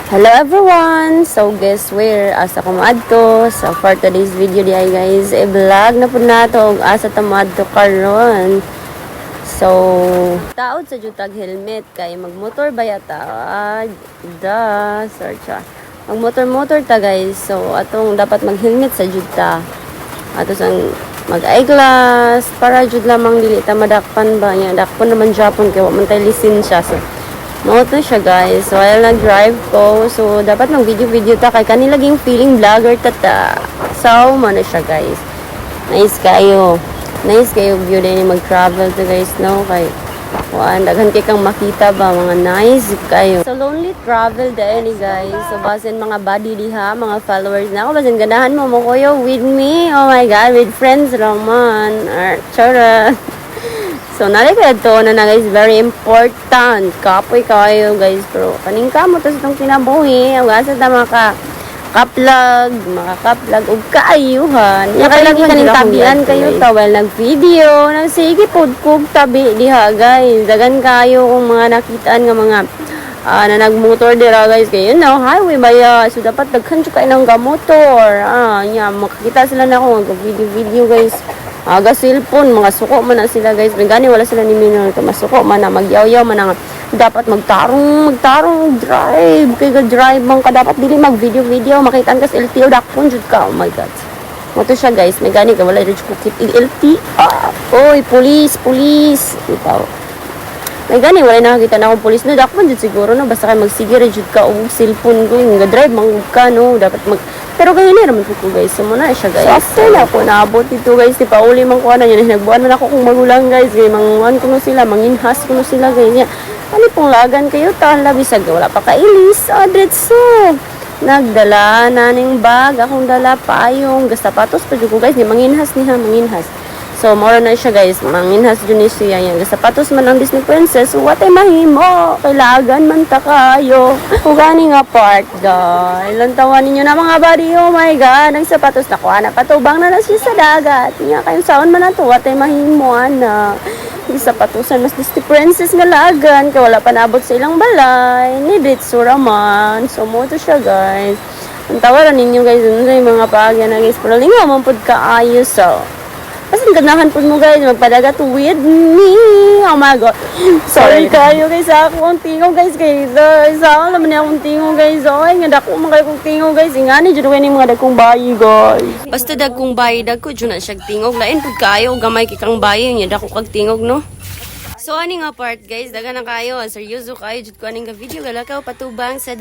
Hello everyone! So guess where? Asa ko maadto. So for today's video diay guys, i-vlog na po nato asa ta maadto karon. So taod sa jutag helmet kay magmotor ba yata? Search magmotor ta guys. So atong dapat mag-helmet sa juta. Ato sang mag-eyeglass para jud lamang dili ta madakpan ba nya. Dakpan naman Japon kay wa man tay lisensya. So moto siya guys. So while nag-drive ko, so dapat mag-video ta kay kanilaging feeling vlogger tata. So mo na siya guys. Nice kayo view din mag-travel to guys no kay daghan kay kang makita ba mga nice kayo. So lonely travel din ni guys. So basin mga buddy diha, mga followers na ako basin ganahan mo kuyo with me. Oh my god, with friends lang man. Chara. So, nalikad to na guys, very important. Kapoy kayo guys, pero kaning kamo to sa itong kinabuhi. Ang asa na makakaplag o kaayuhan. Nakalagi kaning tabian kayo to. Well, nag-video, nagsige po kog tabi diha guys. Dagan kayo kung mga nakitaan nga mga na nagmotor dira guys. Kaya yun na, highway baya. So, dapat daghan siya kayo ng gamotor. Makakita sila na ako mag-video guys. Aga cellphone, mga suko man na sila guys. Gani wala sila ni minor to masuko man na magyaw-yaw man na dapat magtarong drive. Kaya drive man ka dapat dili mag video makitaan ka sa LTO dakpon jud ka. Oh my god. Moto siya guys, may gani ka wala rin ko kit LTO. Oy, police. Itaw. May gani wala nakakita na akong police no dakpon jud siguro no basta kay magsige ra jud ka og cellphone ko nga drive man ka no dapat pero kaya hindi naman po guys. So muna siya guys. So after na po naabot dito guys. Di pa uli mang kuha na yun. Nagbuan man ako kung magulang guys. Kaya manguan ko no sila. Manginhas ko no sila guys. Ano pong lagan kayo? Tahan labisag. Wala pa kailis. So nagdala na ning bag. Akong dala payong. Gasapatos pa dyan ko guys. Manginhas niya. Manginhas. So mora na siya guys. Manginhas dyan ni siya. Gasapatos man ang Disney Princess. What ay mahimo. Kailagan man ta kayo. Kugani nga part guys. Lantawan ninyo na mga buddy. Oh my god. Ang sapatos na kuha na. Patubang na siya sa dagat. Nga kayong saon man na to. What ay mahimo ana. Ang sapatosan mas Disney Princess nga lagan. Kaya wala pa nabot sa ilang balay. Ni Ditso raman. So mo to siya guys. Ang tawaran ninyo guys. Ano yung mga paagyan na guys. Pero lingaw man po kaayos. So kasi ganahan po mo guys, magpadagat with me. Oh my god. Sorry kayo guys, ako ang tingaw guys guys. Isa naman niya akong tingaw guys. Ay, nga dako man kayo kong tingaw guys. Ingani, dyan kayo mga dagkong bayi guys. Basta dagkong bayi, dagko dyan na siya tingog. Lain po kayo, gamay kikang bayi niya, dako kag tingog no. So, ani nga part guys, daga na kayo. Seryoso kayo, dyan ko aning ka video. Galakaw patubang sa